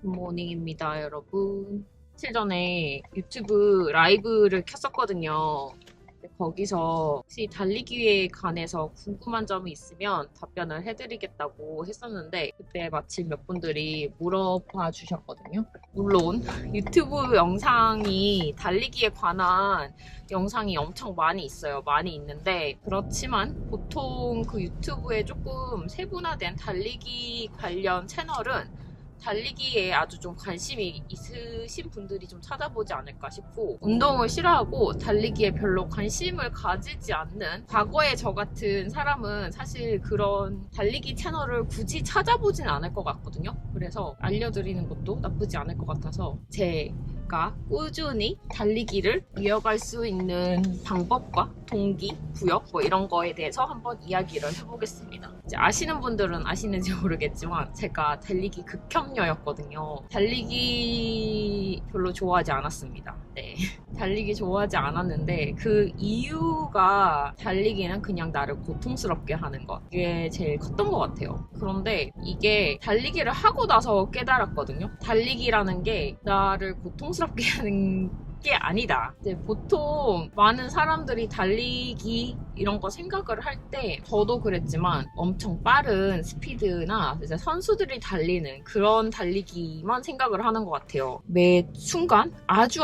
굿모닝입니다, 여러분. 며칠 전에 유튜브 라이브를 켰었거든요. 근데 거기서 혹시 달리기에 관해서 궁금한 점이 있으면 답변을 해드리겠다고 했었는데 그때 마침 몇 분들이 물어봐 주셨거든요. 물론 유튜브 영상이 달리기에 관한 영상이 엄청 많이 있어요. 많이 있는데 그렇지만 보통 그 유튜브에 조금 세분화된 달리기 관련 채널은 달리기에 아주 좀 관심이 있으신 분들이 좀 찾아보지 않을까 싶고, 운동을 싫어하고 달리기에 별로 관심을 가지지 않는 과거의 저 같은 사람은 사실 그런 달리기 채널을 굳이 찾아보진 않을 것 같거든요. 그래서 알려드리는 것도 나쁘지 않을 것 같아서 제가 꾸준히 달리기를 이어갈 수 있는 방법과 동기, 부역 뭐 이런 거에 대해서 한번 이야기를 해보겠습니다. 이제 아시는 분들은 아시는지 모르겠지만 제가 달리기 극혐녀였거든요. 달리기 별로 좋아하지 않았습니다. 네. 달리기 좋아하지 않았는데 그 이유가 달리기는 그냥 나를 고통스럽게 하는 것. 이게 제일 컸던 것 같아요. 그런데 이게 달리기를 하고 나서 깨달았거든요. 달리기라는 게 나를 고통스럽게 하는 게 아니다. 이제 보통 많은 사람들이 달리기 이런 거 생각을 할 때 저도 그랬지만 엄청 빠른 스피드나 이제 선수들이 달리는 그런 달리기만 생각을 하는 것 같아요. 매 순간 아주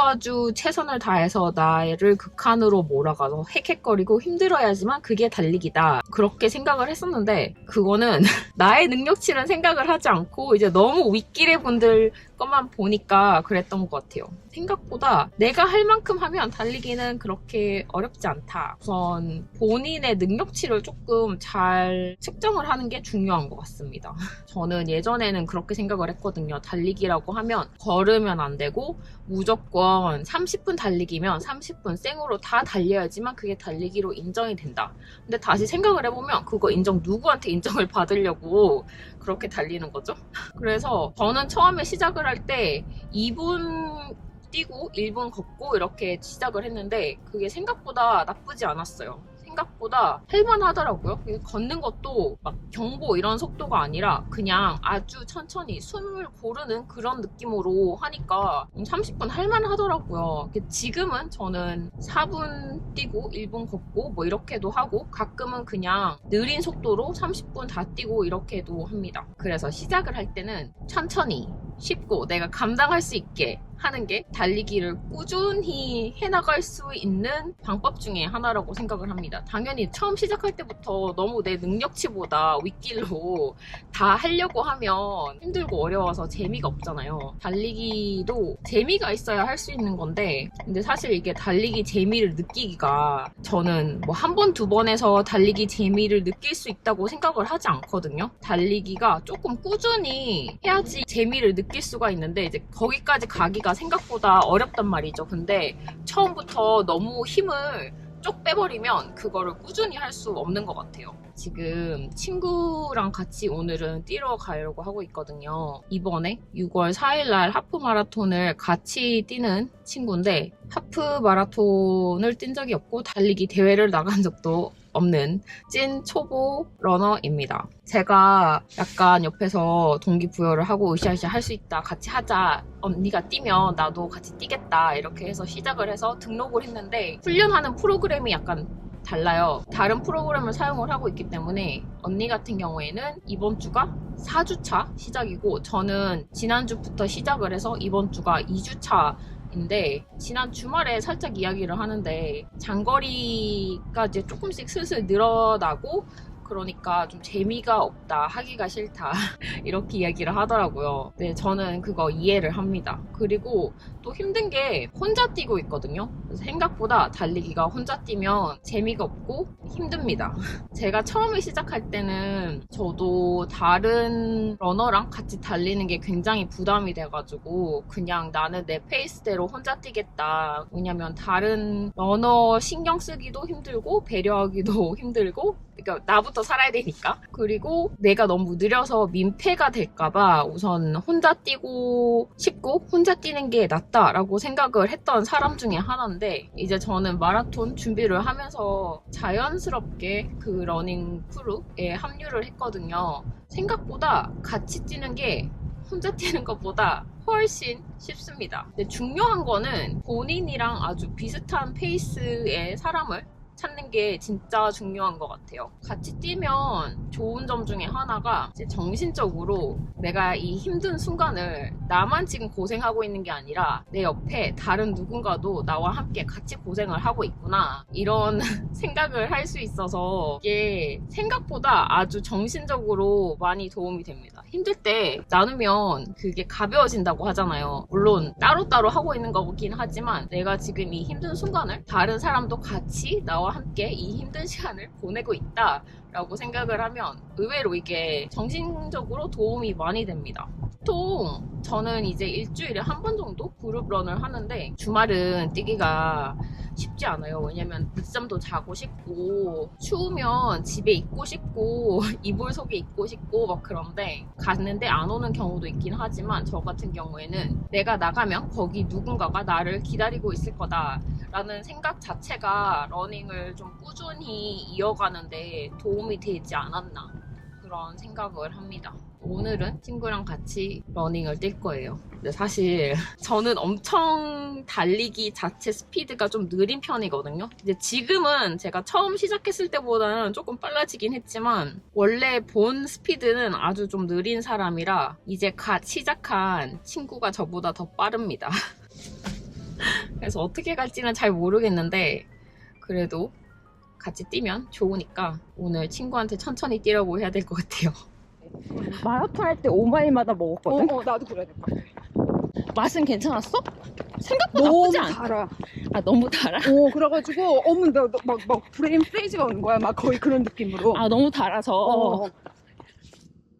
최선을 다해서 나를 극한으로 몰아가서 헥헥거리고 힘들어야지만 그게 달리기다. 그렇게 생각을 했었는데 그거는 나의 능력치는 생각을 하지 않고 이제 너무 윗길의 분들 것만 보니까 그랬던 것 같아요. 생각보다 내가 할 만큼 하면 달리기는 그렇게 어렵지 않다. 우선 본인의 능력치를 조금 잘 측정을 하는 게 중요한 것 같습니다. 저는 예전에는 그렇게 생각을 했거든요. 달리기라고 하면 걸으면 안 되고 무조건 30분 달리기면 30분 생으로 다 달려야지만 그게 달리기로 인정이 된다. 근데 다시 생각을 해보면 그거 누구한테 인정을 받으려고 그렇게 달리는 거죠? 그래서 저는 처음에 시작을 할 때 2분 뛰고 1분 걷고 이렇게 시작을 했는데 그게 생각보다 나쁘지 않았어요. 생각보다 할만하더라고요. 걷는 것도 막 경보 이런 속도가 아니라 그냥 아주 천천히 숨을 고르는 그런 느낌으로 하니까 30분 할만하더라고요. 지금은 저는 4분 뛰고 1분 걷고 뭐 이렇게도 하고 가끔은 그냥 느린 속도로 30분 다 뛰고 이렇게도 합니다. 그래서 시작을 할 때는 천천히 쉽고 내가 감당할 수 있게 하는 게 달리기를 꾸준히 해나갈 수 있는 방법 중에 하나라고 생각을 합니다. 당연히 처음 시작할 때부터 너무 내 능력치보다 윗길로 다 하려고 하면 힘들고 어려워서 재미가 없잖아요. 달리기도 재미가 있어야 할 수 있는 건데 근데 사실 이게 달리기 재미를 느끼기가 저는 뭐 한 번, 두 번에서 달리기 재미를 느낄 수 있다고 생각을 하지 않거든요. 달리기가 조금 꾸준히 해야지 재미를 느낄 수가 있는데 이제 거기까지 가기가 생각보다 어렵단 말이죠. 근데 처음부터 너무 힘을 쪽 빼버리면 그거를 꾸준히 할 수 없는 것 같아요. 지금 친구랑 같이 오늘은 뛰러 가려고 하고 있거든요. 이번에 6월 4일날 하프 마라톤을 같이 뛰는 친구인데 하프 마라톤을 뛴 적이 없고 달리기 대회를 나간 적도 없는 찐 초보 러너입니다. 제가 약간 옆에서 동기부여를 하고 으쌰으쌰 할 수 있다, 같이 하자, 언니가 뛰면 나도 같이 뛰겠다 이렇게 해서 시작을 해서 등록을 했는데 훈련하는 프로그램이 약간 달라요. 다른 프로그램을 사용을 하고 있기 때문에 언니 같은 경우에는 이번 주가 4주차 시작이고 저는 지난주부터 시작을 해서 이번 주가 2주차 인데 지난 주말에 살짝 이야기를 하는데 장거리가 이제 조금씩 슬슬 늘어나고 그러니까 좀 재미가 없다, 하기가 싫다 이렇게 이야기를 하더라고요. 네, 저는 그거 이해를 합니다. 그리고 또 힘든 게 혼자 뛰고 있거든요. 그래서 생각보다 달리기가 혼자 뛰면 재미가 없고 힘듭니다. 제가 처음에 시작할 때는 저도 다른 러너랑 같이 달리는 게 굉장히 부담이 돼가지고 그냥 나는 내 페이스대로 혼자 뛰겠다. 왜냐면 다른 러너 신경 쓰기도 힘들고 배려하기도 힘들고 그러니까 나부터 살아야 되니까. 그리고 내가 너무 느려서 민폐가 될까봐 우선 혼자 뛰고 싶고 혼자 뛰는 게 낫다라고 생각을 했던 사람 중에 하나인데 이제 저는 마라톤 준비를 하면서 자연스럽게 그 러닝 크루에 합류를 했거든요. 생각보다 같이 뛰는 게 혼자 뛰는 것보다 훨씬 쉽습니다. 근데 중요한 거는 본인이랑 아주 비슷한 페이스의 사람을 찾는 게 진짜 중요한 것 같아요. 같이 뛰면 좋은 점 중에 하나가 이제 정신적으로 내가 이 힘든 순간을 나만 지금 고생하고 있는 게 아니라 내 옆에 다른 누군가도 나와 함께 같이 고생을 하고 있구나, 이런 생각을 할 수 있어서 이게 생각보다 아주 정신적으로 많이 도움이 됩니다. 힘들 때 나누면 그게 가벼워진다고 하잖아요. 물론 따로따로 하고 있는 거긴 하지만 내가 지금 이 힘든 순간을 다른 사람도 같이 나와 함께 이 힘든 시간을 보내고 있다 라고 생각을 하면 의외로 이게 정신적으로 도움이 많이 됩니다. 보통 저는 이제 일주일에 한 번 정도 그룹런을 하는데 주말은 뛰기가 쉽지 않아요. 왜냐면 늦잠도 자고 싶고 추우면 집에 있고 싶고 이불 속에 있고 싶고 막 그런데 갔는데 안 오는 경우도 있긴 하지만 저 같은 경우에는 내가 나가면 거기 누군가가 나를 기다리고 있을 거다 라는 생각 자체가 러닝을 좀 꾸준히 이어가는데 도움이 되지 않았나, 그런 생각을 합니다. 오늘은 친구랑 같이 러닝을 뛸 거예요. 근데 사실 저는 엄청 달리기 자체 스피드가 좀 느린 편이거든요. 근데 지금은 제가 처음 시작했을 때보다는 조금 빨라지긴 했지만 원래 본 스피드는 아주 좀 느린 사람이라 이제 갓 시작한 친구가 저보다 더 빠릅니다. 그래서 어떻게 갈지는 잘 모르겠는데 그래도 같이 뛰면 좋으니까 오늘 친구한테 천천히 뛰라고 해야 될 것 같아요. 마라톤 할 때 5마일마다 먹었거든? 나도 그래야 될 것 같아. 맛은 괜찮았어? 생각보다 너무 나쁘지 않아. 달아. 아, 너무 달아? 그래가지고, 막 브레인 프레이즈가 오는 거야. 막 거의 그런 느낌으로. 아, 너무 달아서. 어.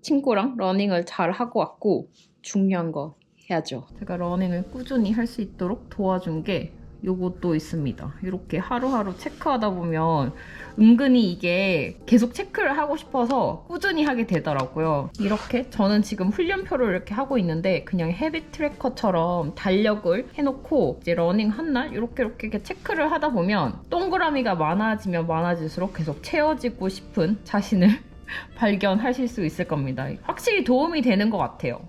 친구랑 러닝을 잘 하고 왔고 중요한 거 해야죠. 제가 러닝을 꾸준히 할 수 있도록 도와준 게 요것도 있습니다. 이렇게 하루하루 체크하다 보면 은근히 이게 계속 체크를 하고 싶어서 꾸준히 하게 되더라고요. 이렇게 저는 지금 훈련표를 이렇게 하고 있는데 그냥 헤비 트래커처럼 달력을 해놓고 이제 러닝 한 날 이렇게 체크를 하다 보면 동그라미가 많아지면 많아질수록 계속 채워지고 싶은 자신을 발견하실 수 있을 겁니다. 확실히 도움이 되는 것 같아요.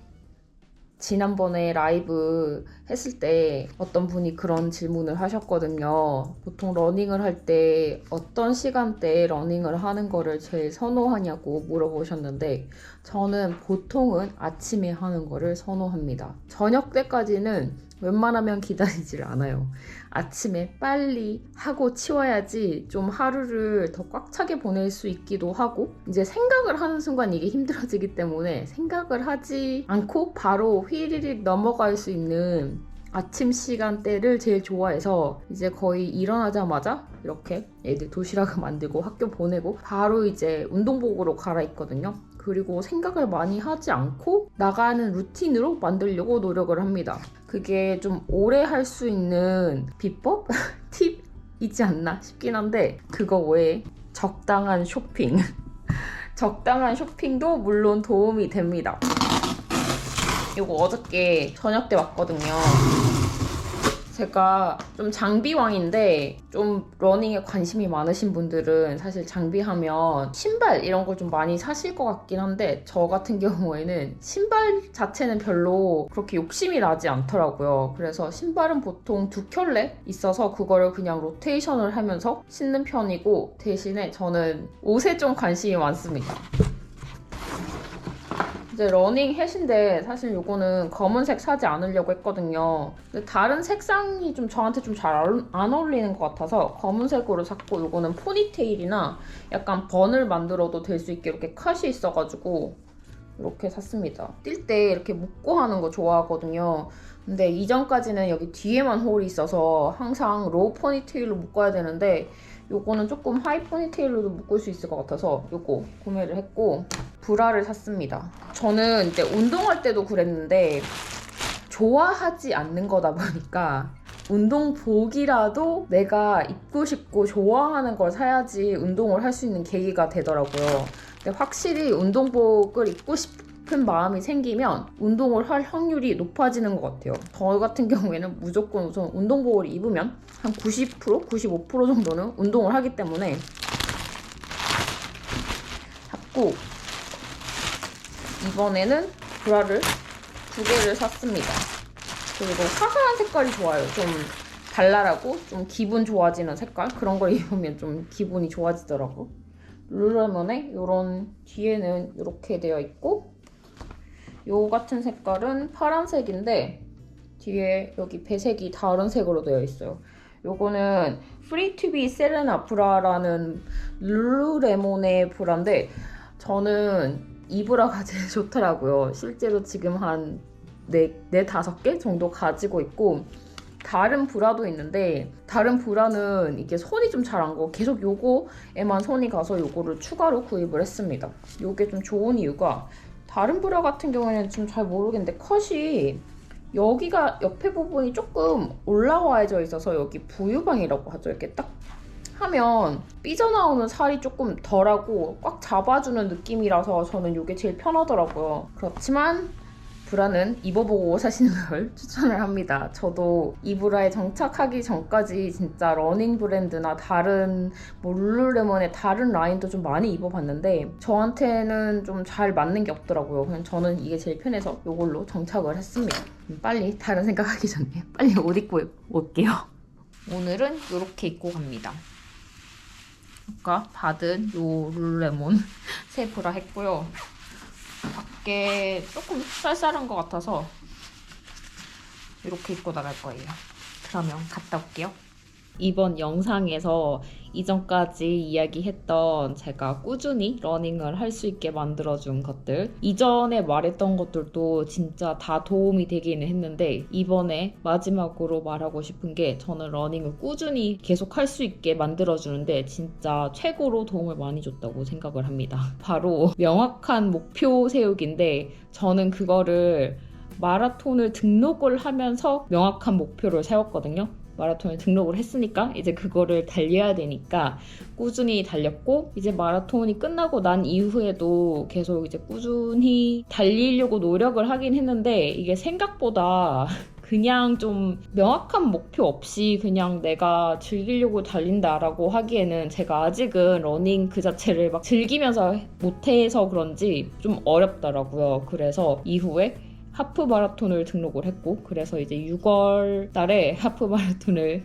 지난번에 라이브 했을 때 어떤 분이 그런 질문을 하셨거든요. 보통 러닝을 할 때 어떤 시간대에 러닝을 하는 거를 제일 선호하냐고 물어보셨는데 저는 보통은 아침에 하는 거를 선호합니다. 저녁 때까지는 웬만하면 기다리질 않아요. 아침에 빨리 하고 치워야지 좀 하루를 더 꽉 차게 보낼 수 있기도 하고 이제 생각을 하는 순간 이게 힘들어지기 때문에 생각을 하지 않고 바로 휘리릭 넘어갈 수 있는 아침 시간대를 제일 좋아해서 이제 거의 일어나자마자 이렇게 애들 도시락을 만들고 학교 보내고 바로 이제 운동복으로 갈아입거든요. 그리고 생각을 많이 하지 않고 나가는 루틴으로 만들려고 노력을 합니다. 그게 좀 오래 할 수 있는 비법? 팁이지 않나 싶긴 한데 그거 외에 적당한 쇼핑 적당한 쇼핑도 물론 도움이 됩니다. 이거 어저께 저녁 때 왔거든요. 제가 좀 장비왕인데 좀 러닝에 관심이 많으신 분들은 사실 장비하면 신발 이런 걸 좀 많이 사실 것 같긴 한데 저 같은 경우에는 신발 자체는 별로 그렇게 욕심이 나지 않더라고요. 그래서 신발은 보통 2켤레 있어서 그거를 그냥 로테이션을 하면서 신는 편이고 대신에 저는 옷에 좀 관심이 많습니다. 이제 러닝 햇인데 사실 요거는 검은색 사지 않으려고 했거든요. 근데 다른 색상이 좀 저한테 좀 잘 안 어울리는 것 같아서 검은색으로 샀고 요거는 포니테일이나 약간 번을 만들어도 될 수 있게 이렇게 컷이 있어가지고 이렇게 샀습니다. 뛸 때 이렇게 묶고 하는 거 좋아하거든요. 근데 이전까지는 여기 뒤에만 홀이 있어서 항상 로우 포니테일로 묶어야 되는데 요거는 조금 하이 포니테일로도 묶을 수 있을 것 같아서 요거 구매를 했고 브라를 샀습니다. 저는 이제 운동할 때도 그랬는데 좋아하지 않는 거다 보니까 운동복이라도 내가 입고 싶고 좋아하는 걸 사야지 운동을 할 수 있는 계기가 되더라고요. 근데 확실히 운동복을 입고 싶은 마음이 생기면 운동을 할 확률이 높아지는 것 같아요. 저 같은 경우에는 무조건 우선 운동복을 입으면 한 90%, 95% 정도는 운동을 하기 때문에 샀고 이번에는 브라를 2개를 샀습니다. 그리고 화사한 색깔이 좋아요. 좀 발랄하고 좀 기분 좋아지는 색깔? 그런 걸 입으면 좀 기분이 좋아지더라고. 룰루레몬에 이런 뒤에는 이렇게 되어 있고, 요 같은 색깔은 파란색인데 뒤에 여기 배색이 다른 색으로 되어 있어요. 요거는 Free to be 세레나 브라라는 룰루레몬의 브라인데 저는 이 브라가 제일 좋더라고요. 실제로 지금 한 5개 정도 가지고 있고, 다른 브라도 있는데 다른 브라는 이게 손이 좀 잘 안 가고 계속 요거에만 손이 가서 요거를 추가로 구입을 했습니다. 요게 좀 좋은 이유가, 다른 브라 같은 경우에는 좀 잘 모르겠는데 컷이 여기가 옆에 부분이 조금 올라와져 있어서 여기 부유방이라고 하죠. 이렇게 딱 하면 삐져나오는 살이 조금 덜하고 꽉 잡아주는 느낌이라서 저는 이게 제일 편하더라고요. 그렇지만 브라는 입어보고 사시는 걸 추천을 합니다. 저도 이 브라에 정착하기 전까지 진짜 러닝 브랜드나 다른 뭐 룰루레몬의 다른 라인도 좀 많이 입어봤는데 저한테는 좀 잘 맞는 게 없더라고요. 그냥 저는 이게 제일 편해서 이걸로 정착을 했습니다. 빨리 다른 생각하기 전에 빨리 옷 입고 올게요. 오늘은 이렇게 입고 갑니다. 아까 받은 요 룰루레몬 새 브라 했고요. 밖에 조금 쌀쌀한 것 같아서 이렇게 입고 나갈 거예요. 그러면 갔다 올게요. 이번 영상에서 이전까지 이야기했던 제가 꾸준히 러닝을 할 수 있게 만들어준 것들, 이전에 말했던 것들도 진짜 다 도움이 되기는 했는데 이번에 마지막으로 말하고 싶은 게, 저는 러닝을 꾸준히 계속 할 수 있게 만들어주는데 진짜 최고로 도움을 많이 줬다고 생각을 합니다. 바로 명확한 목표 세우기인데, 저는 그거를 마라톤을 등록을 하면서 명확한 목표를 세웠거든요. 마라톤에 등록을 했으니까 이제 그거를 달려야 되니까 꾸준히 달렸고, 이제 마라톤이 끝나고 난 이후에도 계속 이제 꾸준히 달리려고 노력을 하긴 했는데, 이게 생각보다 그냥 좀 명확한 목표 없이 그냥 내가 즐기려고 달린다라고 하기에는 제가 아직은 러닝 그 자체를 막 즐기면서 못해서 그런지 좀 어렵더라고요. 그래서 이후에 하프 마라톤을 등록을 했고, 그래서 이제 6월 달에 하프 마라톤을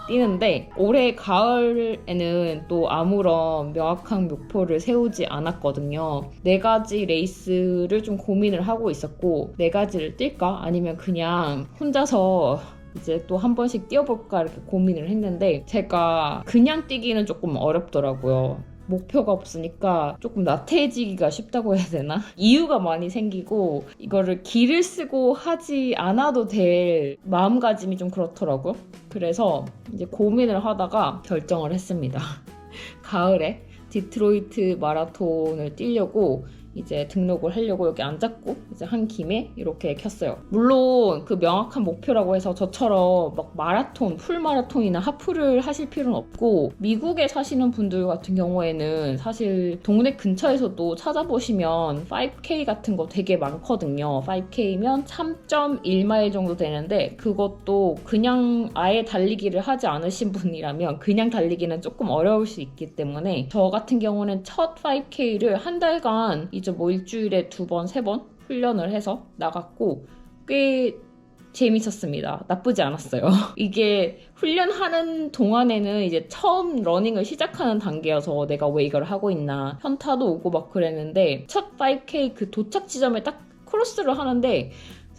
뛰는데, 올해 가을에는 또 아무런 명확한 목표를 세우지 않았거든요. 4가지 레이스를 좀 고민을 하고 있었고, 4가지를 뛸까? 아니면 그냥 혼자서 이제 또 한 번씩 뛰어볼까? 이렇게 고민을 했는데, 제가 그냥 뛰기는 조금 어렵더라고요. 목표가 없으니까 조금 나태해지기가 쉽다고 해야 되나? 이유가 많이 생기고 이거를 기를 쓰고 하지 않아도 될 마음가짐이 좀 그렇더라고요. 그래서 이제 고민을 하다가 결정을 했습니다. 가을에 디트로이트 마라톤을 뛰려고 이제 등록을 하려고 여기 앉았고, 이제 한 김에 이렇게 켰어요. 물론 그 명확한 목표라고 해서 저처럼 막 마라톤, 풀마라톤이나 하프를 하실 필요는 없고, 미국에 사시는 분들 같은 경우에는 사실 동네 근처에서도 찾아보시면 5K 같은 거 되게 많거든요. 5K면 3.1마일 정도 되는데, 그것도 그냥 아예 달리기를 하지 않으신 분이라면 그냥 달리기는 조금 어려울 수 있기 때문에, 저 같은 경우는 첫 5K를 한 달간 이제 뭐 일주일에 2번, 3번 훈련을 해서 나갔고 꽤 재밌었습니다. 나쁘지 않았어요. 이게 훈련하는 동안에는 이제 처음 러닝을 시작하는 단계여서 내가 왜 이걸 하고 있나 현타도 오고 막 그랬는데, 첫 5K 그 도착 지점에 딱 크로스를 하는데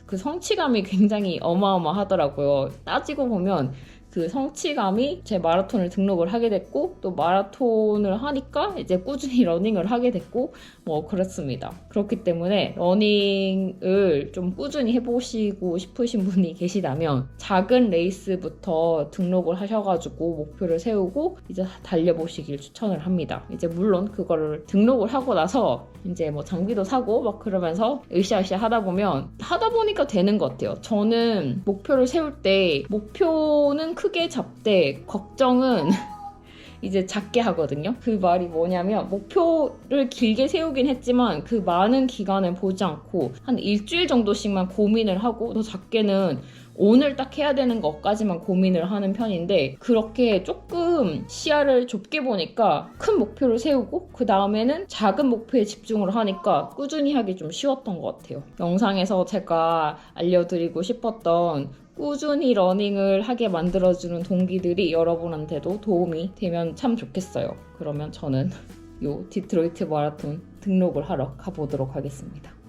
그 성취감이 굉장히 어마어마하더라고요. 따지고 보면 그 성취감이 제 마라톤을 등록을 하게 됐고, 또 마라톤을 하니까 이제 꾸준히 러닝을 하게 됐고 뭐 그렇습니다. 그렇기 때문에 러닝을 좀 꾸준히 해보시고 싶으신 분이 계시다면 작은 레이스부터 등록을 하셔가지고 목표를 세우고 이제 달려보시길 추천을 합니다. 이제 물론 그거를 등록을 하고 나서 이제 뭐 장비도 사고 막 그러면서 으쌰으쌰 하다 보니까 되는 것 같아요. 저는 목표를 세울 때 목표는 크게 잡되 걱정은 이제 작게 하거든요. 그 말이 뭐냐면, 목표를 길게 세우긴 했지만 그 많은 기간을 보지 않고 한 일주일 정도씩만 고민을 하고, 더 작게는 오늘 딱 해야 되는 것까지만 고민을 하는 편인데 그렇게 조금 시야를 좁게 보니까 큰 목표를 세우고 그 다음에는 작은 목표에 집중을 하니까 꾸준히 하기 좀 쉬웠던 것 같아요. 영상에서 제가 알려드리고 싶었던 꾸준히 러닝을 하게 만들어주는 동기들이 여러분한테도 도움이 되면 참 좋겠어요. 그러면 저는 요 디트로이트 마라톤 등록을 하러 가보도록 하겠습니다.